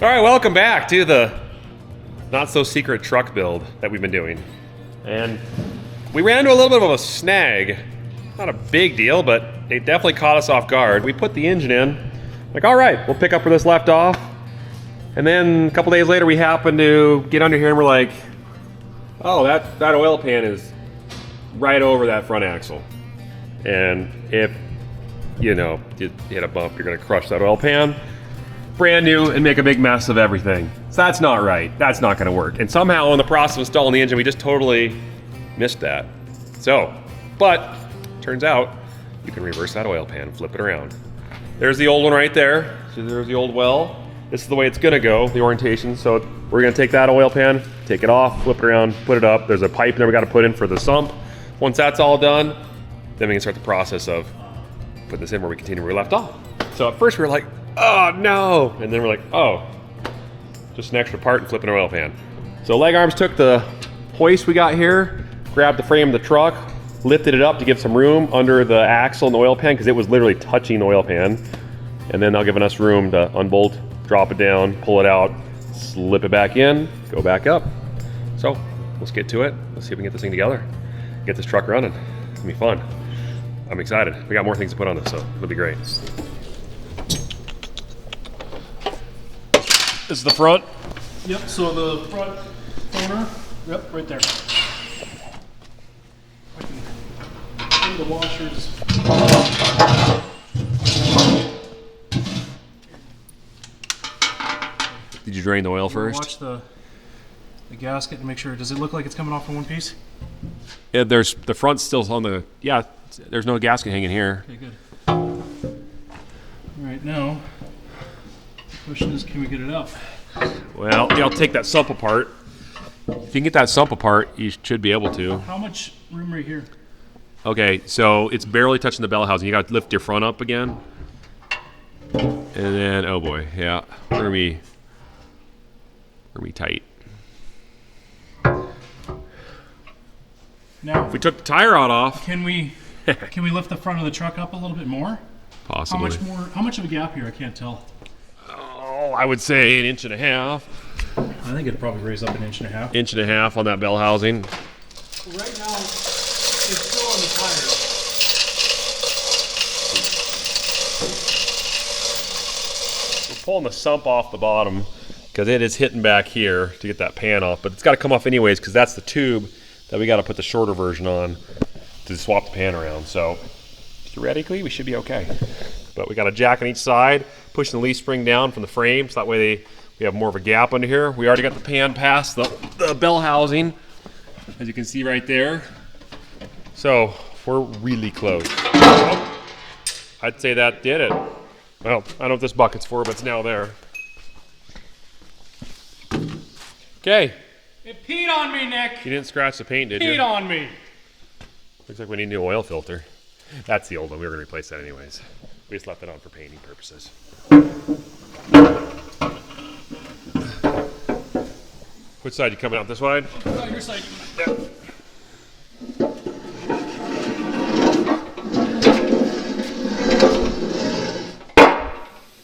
All right, welcome back to the not-so-secret truck build that we've been doing. And we ran into a little bit of a snag. Not a big deal, but it definitely caught us off guard. We put the engine in, like, all right, we'll pick up where this left off. And then a couple days later, we happened to get under here and we're like, oh, that oil pan is right over that front axle. And if, you know, you hit a bump, you're gonna crush that oil pan. Brand new and make a big mess of everything. So that's not right. That's not gonna work. And somehow in the process of installing the engine, we just totally missed that. So, but turns out you can reverse that oil pan, flip it around. There's the old one right there. So there's the old well. This is the way it's gonna go, the orientation. So we're gonna take that oil pan, take it off, flip it around, put it up. There's a pipe there we gotta put in for the sump. Once that's all done, then we can start the process of putting this in where we continue where we left off. So at first we were like, oh no! And then we're like, oh, just an extra part and flip an oil pan. So leg arms took the hoist we got here, grabbed the frame of the truck, lifted it up to give some room under the axle and the oil pan because it was literally touching the oil pan. And then they'll give us room to unbolt, drop it down, pull it out, slip it back in, go back up. So let's get to it. Let's see if we can get this thing together. Get this truck running. It's gonna be fun. I'm excited. We got more things to put on this, so it'll be great. This is the front. Yep, so the front corner, yep, right there. I can the washers. Did you drain the oil first? Watch the gasket and make sure. Does it look like it's coming off in one piece? Yeah, there's the front's still on the, yeah, there's no gasket hanging here. Okay, good. All right, now, the question is, can we get it out? Well, yeah, I'll take that sump apart. If you can get that sump apart, you should be able to. How much room right here? Okay, so it's barely touching the bell housing. You got to lift your front up again. And then, oh boy, yeah, we're gonna be tight. Now, if we took the tie rod off, can we lift the front of the truck up a little bit more? Possibly. How much more? How much of a gap here? I can't tell. Oh, I would say 1.5 inches. I think it'd probably raise up 1.5 inches. 1.5 inches on that bell housing. Right now, it's still on the tires. We're pulling the sump off the bottom because it is hitting back here to get that pan off, but it's got to come off anyways because that's the tube that we got to put the shorter version on to swap the pan around. So theoretically, we should be okay. But we got a jack on each side, pushing the leaf spring down from the frame, so that way we have more of a gap under here. We already got the pan past the bell housing, as you can see right there. So we're really close. Oh, I'd say that did it. Well, I don't know what this bucket's for, but it's now there. Okay. It peed on me, Nick. You didn't scratch the paint, did you? Peed on me. Looks like we need a new oil filter. That's the old one. We were going to replace that anyways. We just left it on for painting purposes. Which side? You coming out this side? Oh, your side. Yeah.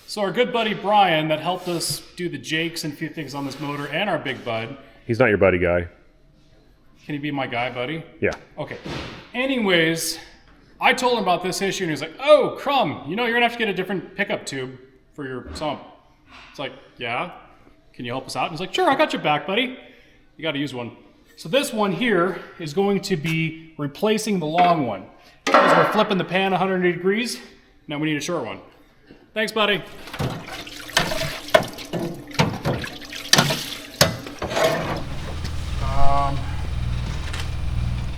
So our good buddy Brian that helped us do the jakes and a few things on this motor, and our big bud. He's not your buddy guy. Can he be my guy, buddy? Yeah. Okay. Anyways, I told him about this issue and he's like, oh, crumb, you know, you're gonna have to get a different pickup tube for your sump. It's like, yeah, can you help us out? And he's like, sure, I got your back, buddy. You gotta use one. So this one here is going to be replacing the long one. Because we're flipping the pan 180 degrees, now we need a short one. Thanks, buddy.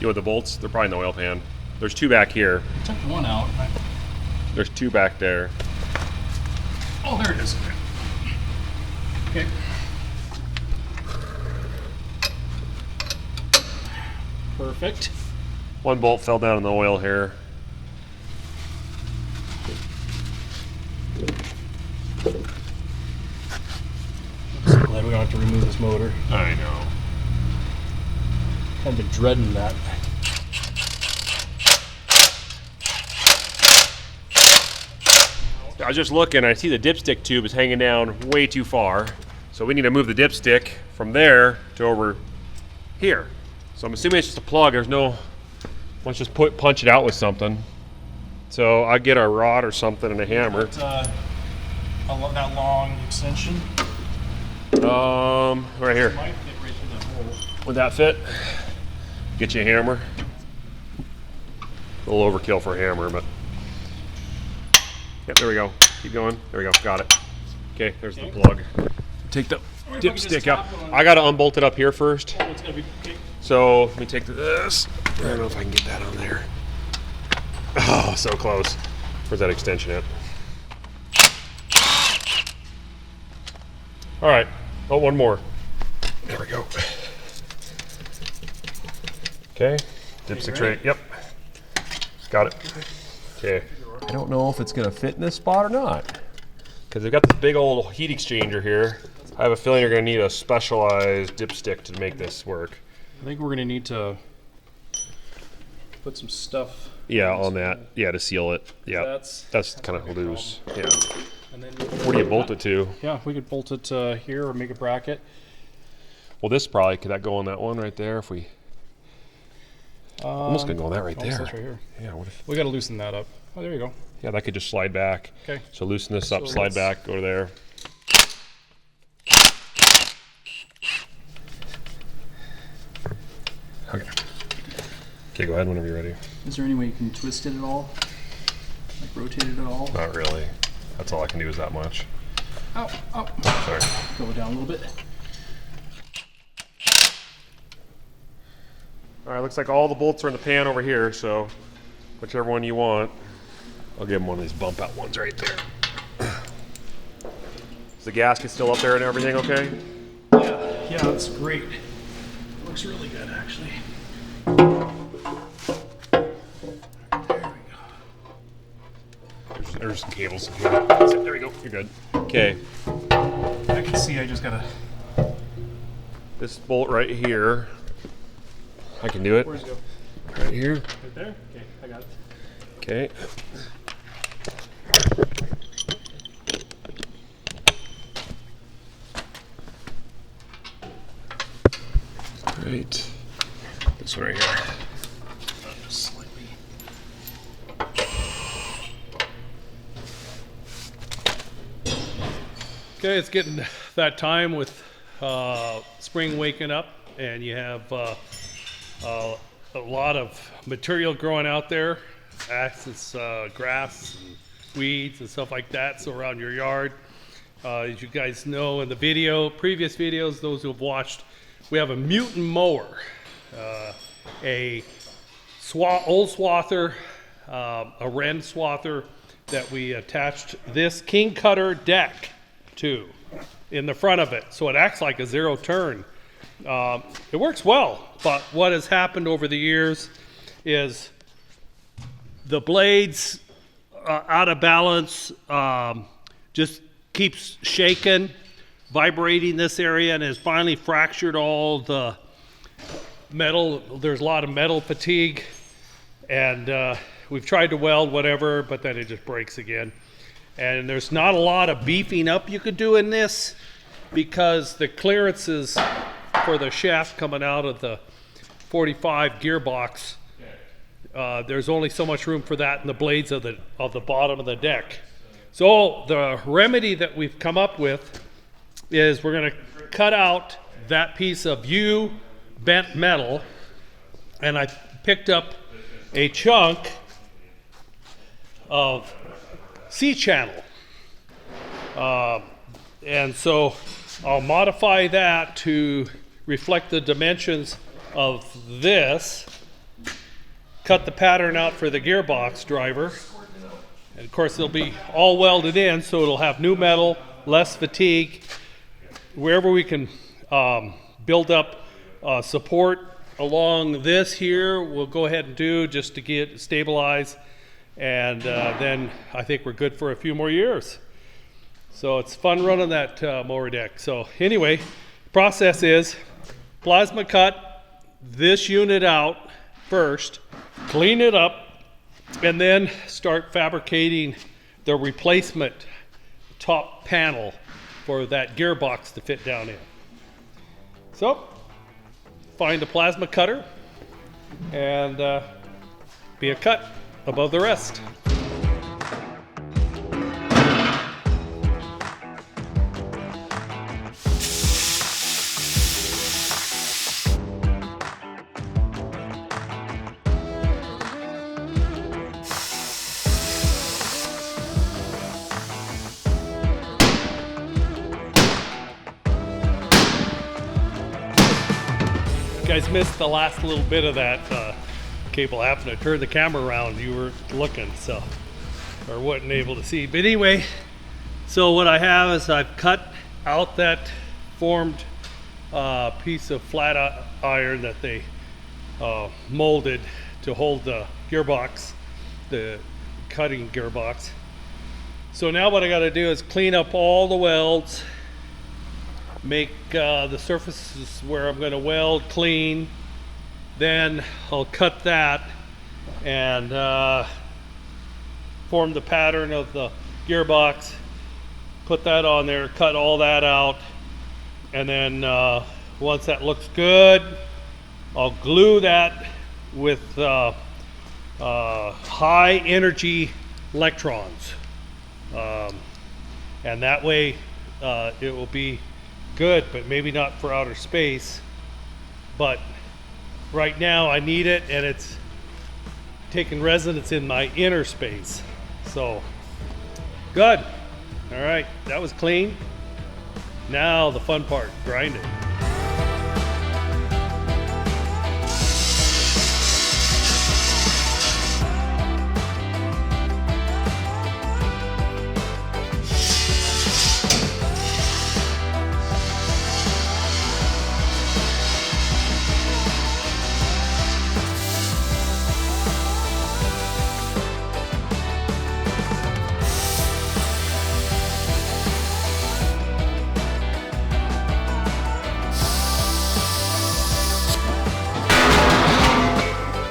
You want the bolts? They're probably in the oil pan. There's two back here. I took one out. There's two back there. Oh, there it is. Okay. Perfect. One bolt fell down in the oil here. I'm so glad we don't have to remove this motor. I know. I've been dreading that. I was just looking, I see the dipstick tube is hanging down way too far. So we need to move the dipstick from there to over here. So I'm assuming it's just a plug. There's no, let's just punch it out with something. So I get a rod or something and a hammer. That long extension. Right here. Might fit right through that hole. Would that fit? Get you a hammer. A little overkill for a hammer, but yep, there we go. Keep going. There we go. Got it. Okay, there's the plug. Take the dipstick out. I got to unbolt it up here first. Oh, it's gonna be okay. So let me take this. I don't know if I can get that on there. Oh, so close. Where's that extension at? All right. Oh, one more. There we go. Okay. Dipstick tray. Yep. Got it. Okay. I don't know if it's going to fit in this spot or not. Because they've got this big old heat exchanger here. I have a feeling you're going to need a specialized dipstick to make this work. I think we're going to need to put some stuff. Yeah, on that. Yeah, to seal it. Yeah, that's kind of loose. Yeah. And then where do you bolt it to? Yeah, we could bolt it here or make a bracket. Well, this probably, could that go on that one right there if we... almost going to go on that right there. That's right here. Yeah, what if... We got to loosen that up. Oh, there you go. Yeah, that could just slide back. Okay. So loosen this up, slide back, go there. Okay. Okay, go ahead whenever you're ready. Is there any way you can twist it at all? Like rotate it at all? Not really. That's all I can do is that much. Ow, ow. Sorry. Go down a little bit. All right, looks like all the bolts are in the pan over here, so whichever one you want. I'll give them one of these bump out ones right there. Is the gasket still up there and everything okay? Yeah, that's great. It looks really good, actually. There's some cables in here. That's it. There we go. You're good. Okay. I can see I just gotta... This bolt right here. I can do it. Where's it go? Right here. Right there? Okay, I got it. Okay. Right. This one right here. Just slightly. Okay, it's getting that time with spring waking up, and you have a lot of material growing out there, axis, grass, and weeds and stuff like that, so around your yard. As you guys know in the previous videos, those who have watched, we have a mutant mower, a old swather, a Wren swather that we attached this king cutter deck to in the front of it, so it acts like a zero turn. It works well, but what has happened over the years is the blades out of balance, just keeps shaking, vibrating this area, and has finally fractured all the metal. There's a lot of metal fatigue, and we've tried to weld whatever, but then it just breaks again. And there's not a lot of beefing up you could do in this, because the clearances for the shaft coming out of the 45 gearbox, there's only so much room for that in the blades of the bottom of the deck. So the remedy that we've come up with is we're going to cut out that piece of bent metal, and I picked up a chunk of C-channel, and so I'll modify that to reflect the dimensions of this, cut the pattern out for the gearbox driver, and of course it'll be all welded in, so it'll have new metal, less fatigue. Wherever we can build up support along this here, we'll go ahead and do, just to get stabilized, and then I think we're good for a few more years. So it's fun running that mower deck. So anyway, process is plasma cut this unit out first, clean it up, and then start fabricating the replacement top panel for that gearbox to fit down in. So, find a plasma cutter and be a cut above the rest. You guys missed the last little bit of that cable. Happened to turn the camera around, you were looking, so, or wasn't able to see. But anyway, so what I have is I've cut out that formed piece of flat iron that they molded to hold the gearbox, the cutting gearbox. So now what I got to do is clean up all the welds, make the surfaces where I'm going to weld clean. Then I'll cut that and form the pattern of the gearbox, put that on there, cut all that out, and then once that looks good, I'll glue that with high energy electrons, and that way it will be good, but maybe not for outer space. But right now I need it, and it's taking residence in my inner space. So good. All right, that was clean. Now the fun part, grind it.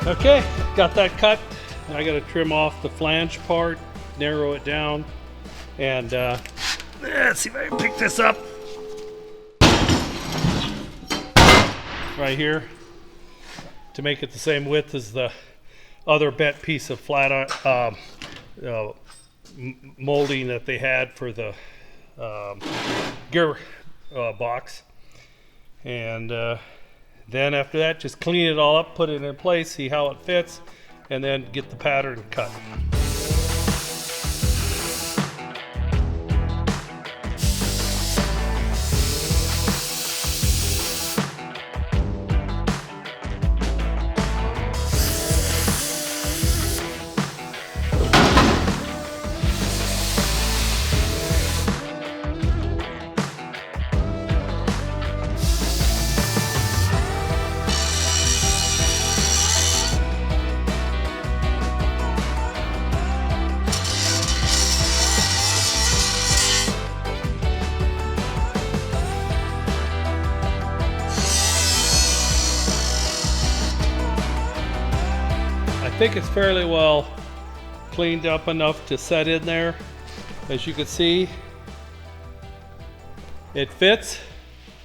Okay, got that cut. I got to trim off the flange part, narrow it down, and let's see if I can pick this up right here to make it the same width as the other bent piece of flat molding that they had for the gear box. And then after that, just clean it all up, put it in place, see how it fits, and then get the pattern cut. I think it's fairly well cleaned up enough to set in there. As you can see, it fits.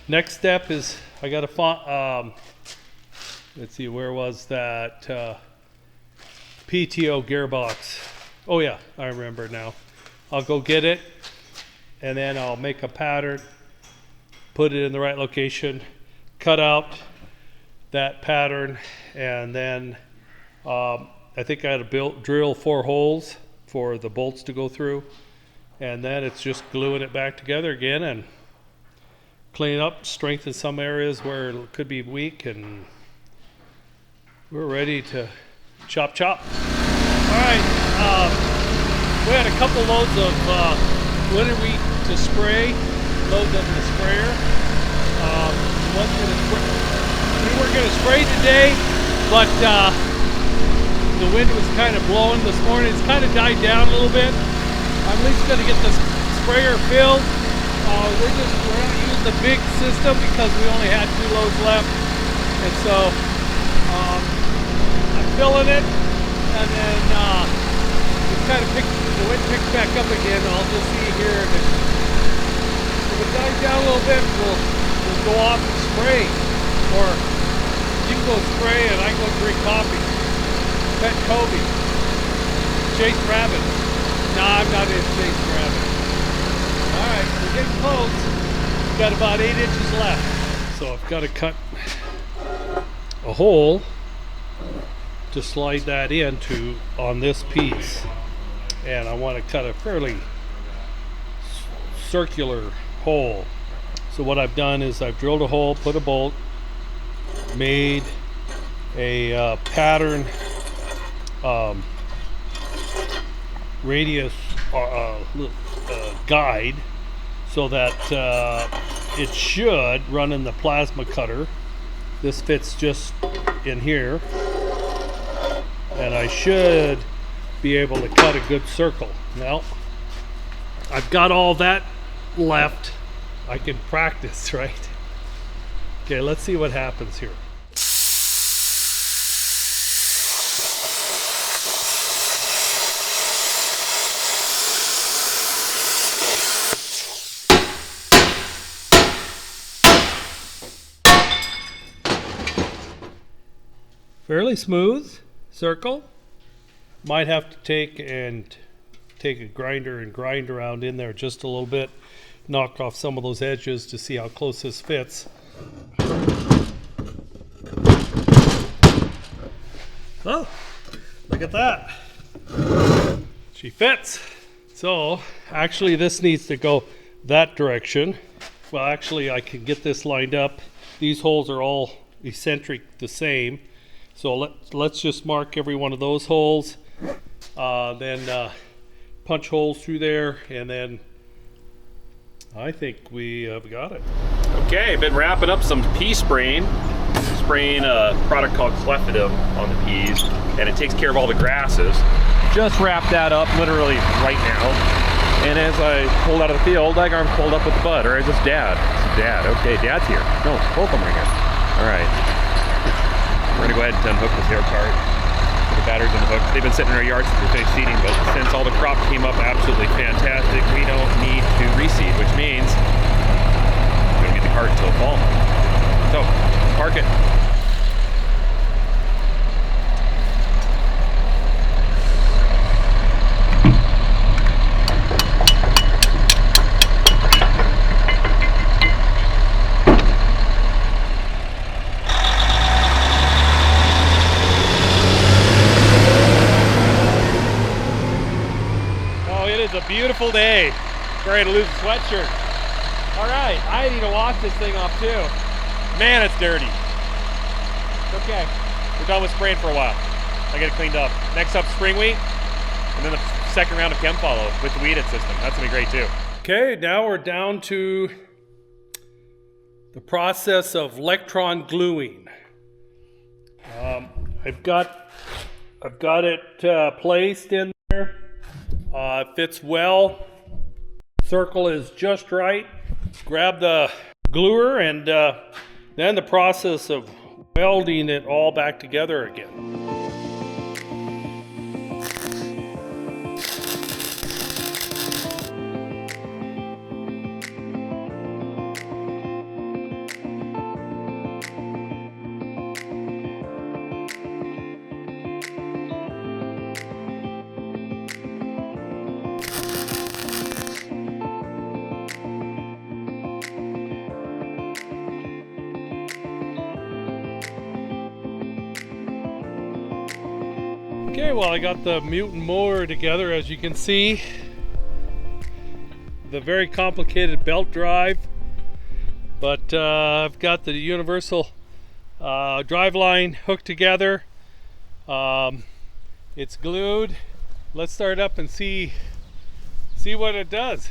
Next step is I got to let's see, where was that PTO gearbox? Oh yeah, I remember now. I'll go get it, and then I'll make a pattern, put it in the right location, cut out that pattern, and then I think I had to drill 4 holes for the bolts to go through, and then it's just gluing it back together again and clean up, strengthen some areas where it could be weak, and we're ready to chop. All right, we had a couple loads of winter wheat to spray, load them in the sprayer. We weren't going to spray today, but the wind was kind of blowing this morning. It's kind of died down a little bit. I'm at least going to get the sprayer filled. We're not using the big system because we only had 2 loads left, and so I'm filling it, and then the wind picks back up again. I'll just see here if it If it dies down a little bit, we'll go off and spray. Or you can go spray and I can go drink coffee. Pet Kobe. Chase rabbits. Nah, I'm not into chasing rabbits. Alright, we're getting close. We've got about 8 inches left. So I've got to cut a hole to slide that into on this piece. And I want to cut a fairly circular hole. So what I've done is I've drilled a hole, put a bolt, made a pattern radius guide so that it should run in the plasma cutter. This fits just in here, and I should be able to cut a good circle. Now I've got all that left. I can practice, right? Okay, let's see what happens here. Fairly smooth circle. Might have to take a grinder and grind around in there just a little bit, knock off some of those edges to see how close this fits. Oh, look at that. She fits. So actually this needs to go that direction. Well, actually I can get this lined up. These holes are all eccentric the same. So let's just mark every one of those holes, then punch holes through there, and then I think we got it. Okay, been wrapping up some pea spraying a product called Clefidum on the peas, and it takes care of all the grasses. Just wrapped that up literally right now, and as I pulled out of the field, that arm pulled up with the bud, or is this Dad? It's Dad. Okay, Dad's here. No, both of them are here. All right. We're gonna go ahead and unhook this air cart. The batteries in the hook. They've been sitting in our yard since we finished seeding, but since all the crop came up absolutely fantastic, we don't need to reseed, which means we're gonna get the cart until fall. So, park it. A beautiful day. Ready to lose a sweatshirt. All right, I need to wash this thing off too. Man, it's dirty. It's okay. We're done with spraying for a while. I get it cleaned up. Next up, spring wheat, and then the second round of chem follow with the weeded system. That's gonna be great too. Okay, now we're down to the process of electron gluing. I've got it placed in there. It fits well. Circle is just right. Grab the gluer, and then the process of welding it all back together again. Okay, well, I got the mutant mower together, as you can see. The very complicated belt drive, but I've got the universal drive line hooked together. It's glued. Let's start up and see what it does.